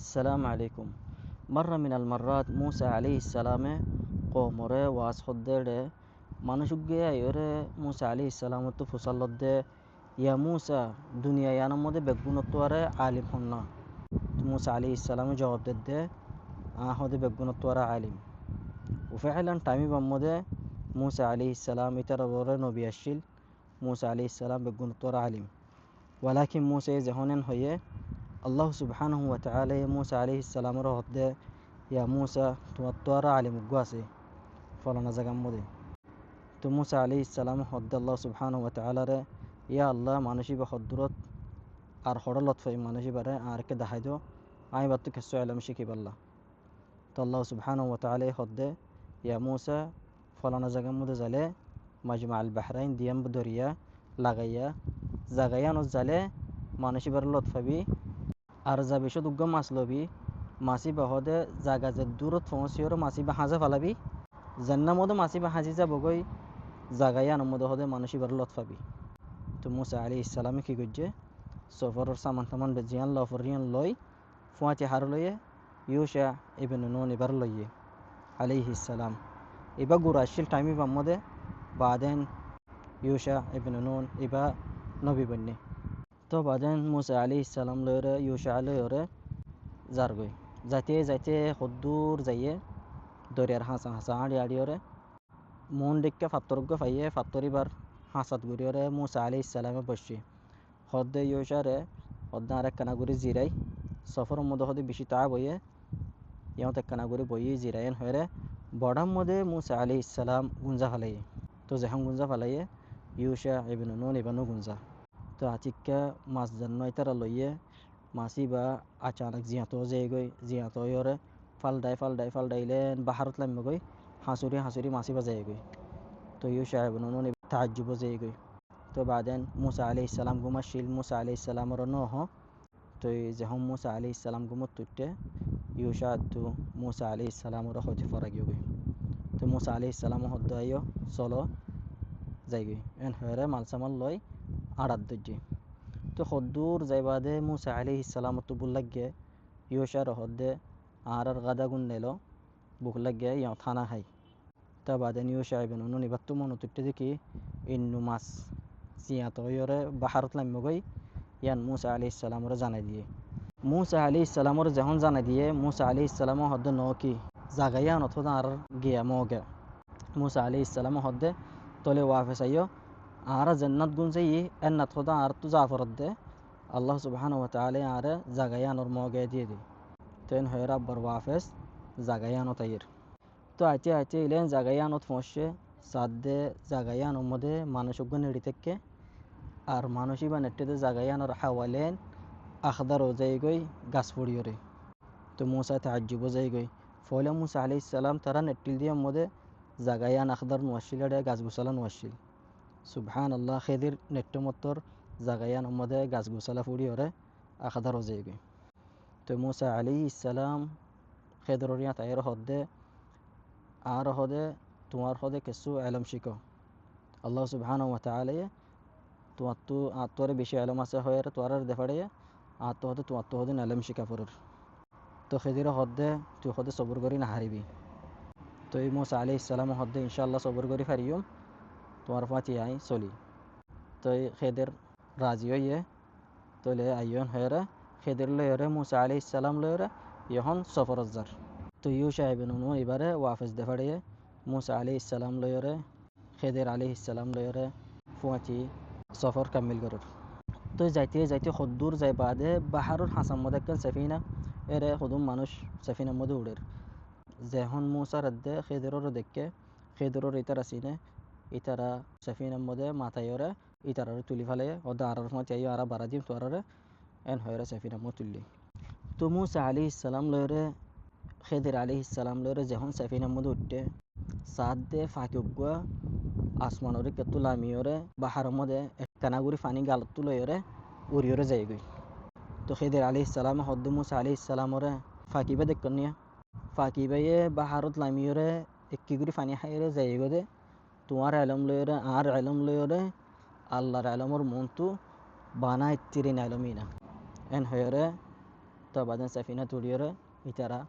السلام عليكم. مرة من المرات موسى عليه السلام قومره واسخدره মানুষকে আইরে মুসা আলাইহিস সালাম তো ফসলদে ইয়া মুসা দুনিয়া ইয়ানার মধ্যে বেগুনতওয়ারে আলিম হন্না মুসা আলাইহিস সালাম জবাব দে হদে বেগুনতওয়ারে আলিম وفعلا টাইমি বামদে মুসা আলাইহিস সালাম ইতার বরে নবী আসিল মুসা আলাইহিস সালাম বেগুনতওয়ারে আলিম ولكن موسى زهونن হয়ে আল্লাহ সুবহানাহু ওয়া তাআলা মুসা আলাইহিস সালামের হদে ইয়া মুসা তোমার আলিম আছে ফলানা জায়গার মধ্যে তো মুসা আলাইহিস সালাম হদে আল্লাহ সুবহানাহু ওয়া তাআলা রে ইয়া আল্লাহ মানুষই বা হদরত আর হড়লত ফাই মানুষই বারে আর কে দেখাই দাও আমি বাত কিছু ইলম শিখি পারলা তো আল্লাহ সুবহানাহু ওয়া তাআলা হদে ইয়া মুসা ফলানা জায়গার মধ্যে জালে মাজমা আল বাহরাইন দিয়াম দরিয়া লাগাইয়া জাগায়ানো জালে মানুষই বার লতফাবি আর যা বেশি দুগ্গ মাছ লবি মাছি বাহদে জাগা যে দূরত পৌঁছিওর মাছি বা হাজা ফালাবি জান্নার মধ্যে মাছি বা হাজি যাবগই জাগায়ানোর মধ্যে হদে মানুষই বার লতফাবি তো মুসা আলাইহিস সালামে কি করছে সফরের সামান তামান বেজিয়ান লফরিয়ান লই ফুয়াতি হার লইয়ে ইউশা ইবনে নুন এবার লইয়ে আলাইহিস সালাম এবার গুরাশিল টাইমি বামদে বাদেন ইউশা ইবনে নুন এবার নবী বন্যে তো বাদেন মুসা আলাইহিস সালাম লইরে ইউশা লইরে জারগই যাইতে যাইতে হদ্দুর যাইয়ে দরিয়ার হাসা হাসা আড়ি আড়িওরে মন ডেকে ফাত্তরজ্ঞ ফাইয়ে ফাত্তরিবার হাসাত গুড়িওরে মুসা আলাইহিস সালামে বসছি হদ্দে ইউশারে হদ্দে আর একখানা গুড়ি জিরাই সফরের মধ্যে হদে বেশি তা বইয়ে ইয়ত একখানা গুড়ি বইয়ে জিরাইন হয়ে বড়ার মধ্যে মুসা আলাইহিস সালাম গুঞ্জা ফালাইয়ে তো যখন গুঞ্জা ফালাইয়ে ইউশা ইবনে নুন ইবানু গুঞ্জা তো আচিক্কা মাছ জান্ন তারা লইয়ে মাছি বা আচানক জিয়াতো যাই গই জিয়াতো ইয়রে ফালডাইলেন বাহারত লাম্য গই হাঁসুরি মাছি বাজাই গই তো ইউশা ইবনে নুন তাজ্জুব যাই গই তো বাদেন মুসা আলাইহিস সালাম গুমাশিল মুসা আলাইহিস সালামর নহ তো যখন মুসা আলাইহিস সালাম গুমত তুটে ইউশা তো মুসা আলাইহিস সালামর হতে ফরাগিও গই তো মুসা আলাইহিস সালাম হদ্দ আইও চলো যাই গই এন হরে মালসামাল লই আড়াত দজ্জি তো হদ্দুর যাইবাদে মুসা আলাইহিস সালাম তো বুল লাগে ইউশার হদ্দে আর গাদা গুন নেলো বুক লাগে ইয়া থানা হাই তা বাদেন ইউশা ইবনে নুন এবার তো মনে তুটে দেখি ইন্নু মাছ সিয়াত ইয়রে বাহারত লাম্য ইয়ান মুসা আলাইহিস সালামরে জানাই দিয়ে মুসা আলাইহিস সালামরে যখন জানাই দিয়ে মুসা আলাইহিস সালাম হদ্দে ন কি জাগাইয়া নথদা আর গিয়া মগে মুসা আলাইহিস সালাম হদ্দে তলে ওয়াফেস আইও আর জান্নাত গুন যাই এন নথদা আর তু জাফরত দে আল্লাহ সুবহানাহু ওয়া তাআলা আর জাগাইয়ানোর মগে দিয়ে দি তেন হয়রা বর ওয়াফেস জাগাইয়ানো তাইর তো আইতে আইতে ইলেন জাগাইয়ানত পৌঁছে সাদে জাগাইয়ানোর মধ্যে মানুষজ্ঞ নেড়ি থেকে আর মানুষই বা নেট্টেতে জাগাইয়ানোর হাওয়ালেন আখদার ও যাই গই গাছ পড়িওরে তো মুসা তাজ্জুব যাই গই ফলে মুসা আলাইহিস সালাম তারা নেট্টিল দিয়ে মধ্যে জাগাইয়ান আখদার নোয়াশিল গাছ গুছালা নোয়াশিল সুবহানাল্লাহ খেদির নেট্টমত্তর জাগাইয়ান মধ্যে গাছ গুছালা পড়িওরে আখদার ও যাই গই তো মুসা আলাইহিস সালাম খেদরিয়া তাইর হদে আর হদে তোমার হদে কিছু এলম শিখো আল্লাহ সুবহানাহু ওয়া তাআলা তোমার তো আত্মরে বেশি এলম আছে হয়ে তোর দেখাড়ে আত্ম হতে তোমার তো হদে এলম শিখা পড়র তো খেদির হদে তুই হদে সবর করি না হারিবি তো এই মুসা আলাইহিস সালাম হদে ইনশাআল্লাহ সবর করি ফারিয়ম তোমার পাতি আই চলি তো খেদের রাজি হইয়ে তোলে আইয়ন হয়ে খেদের লয়রে মুসা আলাইহিস সালাম লয়রে ইহন সফর যার তো ইউশা ইবনে নুন এবারে ওয়াফেস দেখাড়ে মুসা আলাইহিস সালাম লয়রে খেদের আলাইহিস সালাম লয়রে ফুয়াতি সফর কামিল করর তো যাইতে যাইতে হদ্দুর যাই বাদে বাহারুর হাসান মধ্যে একখান সাফিনা এরে হুদুম মানুষ সাফিনার মধ্যে উড়ের যখন মুসার আদে খেদেরর দেখে খেদেরর ইতারা সিনে ইতারা সাফিনার মধ্যে মাথায় ওরে ইতারারে তুলি ফেলে ওদের আরার মধ্যে আইও আরা বারা দিম তোরারে এন হয়ে সাফিনার মধ্যে তুললি তো মুসা আলাইহিস সালাম লয়রে খেদের আলাইহিস সালাম লয়রে যখন সাফিনার মধ্যে উঠতে সাদ দে ফাঁকুগুয়া আসমানরে কেতুলা আমিওরে বাহারের মধ্যে কানাগুড়ি ফানি গালত তুলরে উড়িওরে যাই গই তো খেদের আলাইহিস সালাম হদ্দ মুসা আলাইহিস সালামরে ফাঁকিবে দেখুন নিয়া ফাঁকিবাইয়ে বাহারত লামিওরে একটি গুড়ি ফানি খাইরে যাই গদে তোমার এলম লয়রে আর এলম লয়রে আল্লাহর এলমর মনতু বানা ইত্তিরিন এলমিনা এন হয়রে তো বাদেন সাফিনা তুলিয়রে ইতারা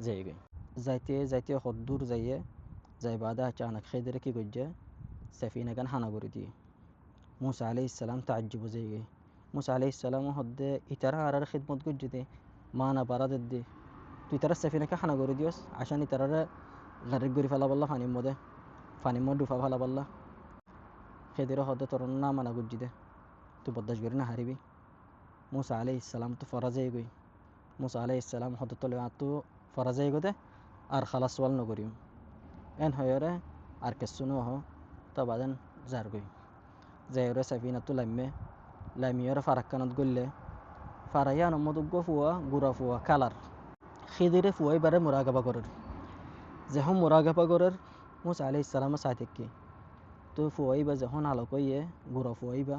যাইগে যাইতে যাইতে হদ্দূর যাইয়ে যাই বাদে আচানক খেদিরে কি করছে সাফিনা গান হানা করে দিয়ে মুসা আলাইহিস সালাম তাজ্জুব যাইগে মুসা আলাইহিস সালাম হদ্দে ইতারা আর খিদমত করছে দে মানা বারাদের দে তুই তারা সাফিনাকে হানা করে দিওস আশানি তারা গাড়ি গড়ি ফেলা বললা ফানি মো ডুফা ফেলা বললা খেদিরে হদ্দে তোর না মানা করছি দে তুই বদাস করি না হারিবি মুসা আলাইহিস সালাম তো ফরা যাইগই মুসা আলাইহিস সালাম হদ্দে তলে তো ফরা যাইগো দে আর খালাস ওয়াল নগরিম এন হয়রে আর কেসুনো হ তো বাদেন জারগই যাইরে সাফিনা তো লামিয়রে ফারাক্কানত গললে ফারাইয়ান মদুগ্গ ফুয়া গুড়া ফুয়া কালার খিদিরে ফুয়াই বারে মুরাগাবা করের যখন মুরাগাবা করের মুসা আলাইহিস সালাম সাথে তো ফুয়াইবা যখন আলোক ইয়ে গুড়া ফুয়াইবা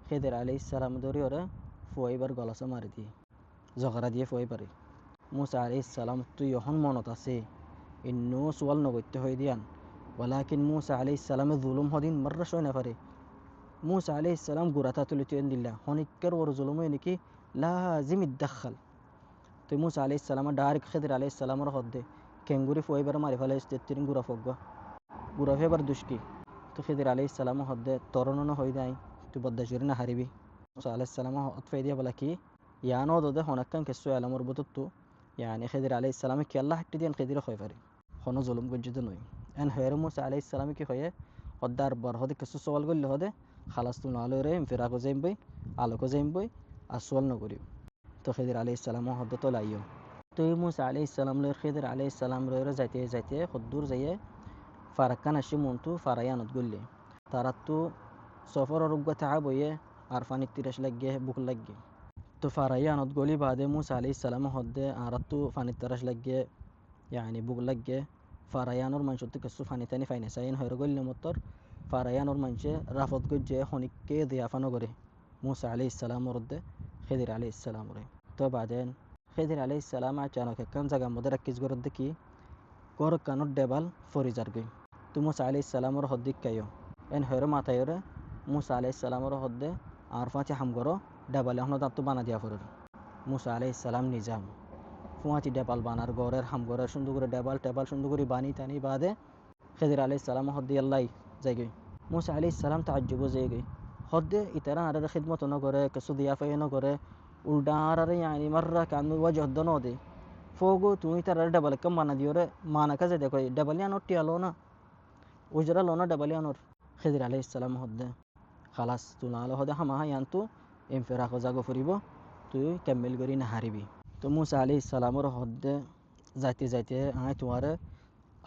খিদির আলাইহিস সালাম ধরে ওরা ফুয়াইবার গলাসে মারি দিয়ে জগরা দিয়ে ফুয়াইবারে মুসা আলাইহিস সালাম তুই এখন মনত আছে ইন্নু সোয়াল নগত্য হয়ে দিয়ান ওয়ালাকিন মুসা আলাইহিস সালামে জুলুম হদিন মাররা সয় না পারে মুসা আলাইহিস সালাম গুরাতা তুলে তুই দিল্লা হনিক্কর ওর জুলুম নাকি লাজিম ইদ্দাখাল তো মুসা আলাইহিস সালাম ডাইরেক্ট খিদির আলাইহিস সালামের হদ্দে কেঙ্গুরি ফুয়াইবার মারি ফেলে তিন গুড়া ফগা গুড়া ফেবার দুষ্কি তো খিদির আলাইহিস সালাম হদ্দে তরণ হয়ে দেয় তুই বদাশির না হারিবি মুসা আলাইহিস সালাম হতফাই দিয়া বলা কি ইয়ানো দোদে হনাক্কান কেসু আলামর বুতু يعني خضر عليه السلام كي الله حتى دين خضر خوي فري خنو ظلم جدا نوي ان هير موسى عليه السلام كي خوي قدار بار هدي كسو سوال قول له هدي خلاص تو نالو ري انفراغ زين بي আলোকো যাইম বই আর সোয়াল নগরিও তো খিদির আলাইহিস সালাম হদ্দ তো লাইও তো মুসা আলাইহিস সালাম লর খিদির আলাইহিস সালাম লর যাইতে যাইতে খুদ্দুর যাইয়ে ফারাক্কান আসি মন্টু ফারায়ানত গল্লে তারা তো সফর অরুগ্য তাআব হয়ে আর ফানি তিরাশ লাগে বুক লাগে তো ফারায়ানত গলি বাদে মুসা আলাইহিস সালাম হদ্দে আরাতু ফানি তিরাশ লাগে يعني বুক লাগে ফারায়ানোর মানুষতে কিছু ফানি তানি ফাইনে সাইন হয়ে গল্লে মতর ফারায়ানোর মানুষে রাফত গজ্জে হনিককে দিয়াফানো করে মুসা আলাইহিস সালাম রদ্দে খিদির আলাইহিস সালাম রে তো বাদেন খিদির আলাইহিস সালাম আচানক একখান জায়গা মধ্যে রাখিস গরদ দেখি গর কানোর ডেবাল ফরিজার গই তো মুসা আলাইহিস সালামর হদ্দিক কাইও এন হরে মাথায়রে মুসা আলাইহিস সালামর হদ্দে আর ফাঁচে হামগর ডেবালে হন দাঁত বানা দিয়া ফরের মুসা আলাইহিস সালাম নিজাম ফুঁয়াতি ডেবাল বানার গড়ের হামগরের সুন্দর করে ডেবাল সুন্দর করে বানি টানি বাদে খিদির আলাইহিস সালাম হদ্দি আল্লাহ যাই গই মুসা আলাইহিস সালাম তাজ্জুব যাই গই হদ্দে ইতারা আর খিদমত ন করে কিছু দিয়াফাই ন করে উল্টা আর يعني مرة كانوا وجه الدنودي فوقو তুমি তার ডাবল কম বানা দিও রে মানা কাজে দেখো ডাবলিয়ানোর টিয়ালো না উজরা লোনা ডাবলিয়ানোর খিদির আলাইহিস সালাম হদ্দে খালাস তুনালো হদে হামা ইয়ান্তু ইনফিরাক জাগো ফুরিব তুই কামিল করি না হারিবি তো মুসা আলাইহিস সালামর হদ্দে যাইতে যাইতে আয় তোমারে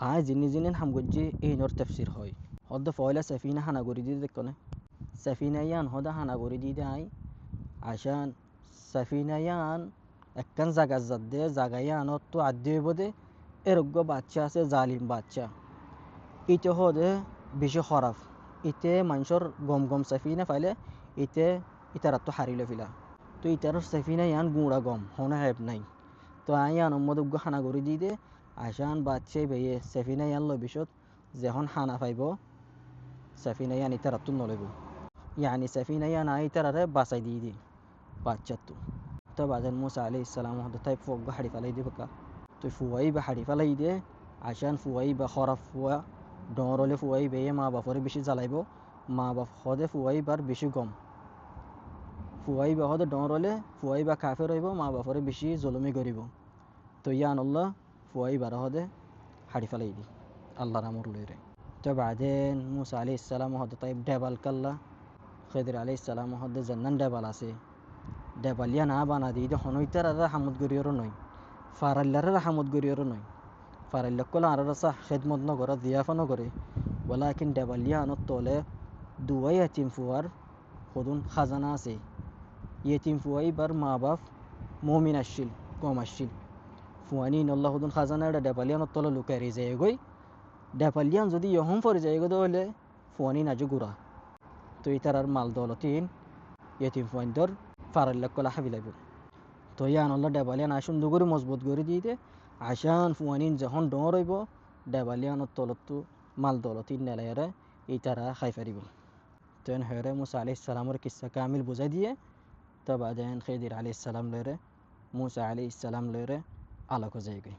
আয় জিনিন হাম গজ্জি ইনর তাফসীর হয় হদ্দে ফয়লা সাফিনা হানা গরি দি দেখনে সাফিনা ইয়ান হদা হানা গরি দি আয় আশান সাফিনা ইয়ান একখান জায়গা যাদে জায়গায়ানত তো আদি হইবদে এরজ্ঞ বাচ্চা আছে জালিম বাচ্চা ইতে হদে বেশি খরাফ ইতে মানুষের গম গম সাফিনা ফাইলে ইতে ইতার তো হারিলে ফিলা তো ইতার সাফিনা ইয়ান গুঁড়া গম হনে হেব নাই তো আয়ান মদুগ্য হানা গড়ি দি দে আশান বাচ্চাই বেয়ে সাফিনা ইয়ান লো বিশত যখন হানা পাইব সাফিনা ইয়ান ইতার তো নলেব يعني সাফিনা ইয়ান ইতারে বাঁচাই দিয়ে দি বাচ্চা তো বাজান মুসা আলাইহিস সালাম হদে তাই ফোক হাড়ি ফালাই দিবে কা তো ফুয়াই বা হাড়ি ফালাই দে আশান ফুয়াই বা খরাফ ফুয়া ডরলে ফুয়াই বেয়ে মা বাপরে বেশি জ্বালাইব মা বাপ হদে ফুয়াই বার বেশি গম ফুয়াই বা হদে ডরলে ফুয়াই বা কাফের হইব মা বাপরে বেশি জলমি করিব তো ইয়ান আল্লাহ ফুয়াই বার হদে হাড়ি ফালাই দি আল্লাহর আমর লইরে তো বাদেন মুসা আলাইহিস সালাম হদে তাই ডেবাল কাল্লা খিদির আলাইহিস সালাম হদে জান্নান ডেবাল আছে ডেবালিয়া না বানা দি হনইতার আর হামদ গরিয়র নয় ফারাল্লার হামদ গরিয়র নয় ফারাল্লা কলা আর রাসা খেদমত নগরে দিয়াফা নগরে ওয়ালাকিন ডেবালিয়া আনত তলে দুয়াই এতিম ফুয়ার হদুন খাজানা আছে ইয়েতিম ফুয়াই বার মা বাপ মমিন আসছিল কম আসছিল ফুয়ানি নল্লা হদুন খাজানা এটা ডেবালিয়ানত তলে লুকাই যায় গই ডেবালিয়ান যদি ইহম ফরে যায় গো দলে ফুয়ানি নাজু গুড়া তো ইতার আর মাল দলতিন ইয়েতিম ফুয়াইন্দর ফারাল্লা কলা হাবি লাগব তো ইয়ান আল্লাহ ডেবালিয়ান আসুন দুগুরি মজবুত করে দিয়ে আশান ফুয়ানিন যখন ডর হইব ডেবালিয়ানোর তলতো মাল দলতিন নেলাইরে এই তারা খাই ফারিব তো এন হরে মুসা আলাইহিস সালামর কিসা কামিল বুঝাই দিয়ে তো বাদেন খিদির আলাইহিস সালাম লরে موسى عليه السلام ليرة على كوزيجي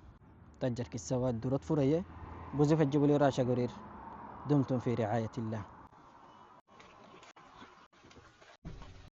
تجر كسوات دورت فريه بوزف الجبل راشا قرير دمتم في رعاية الله.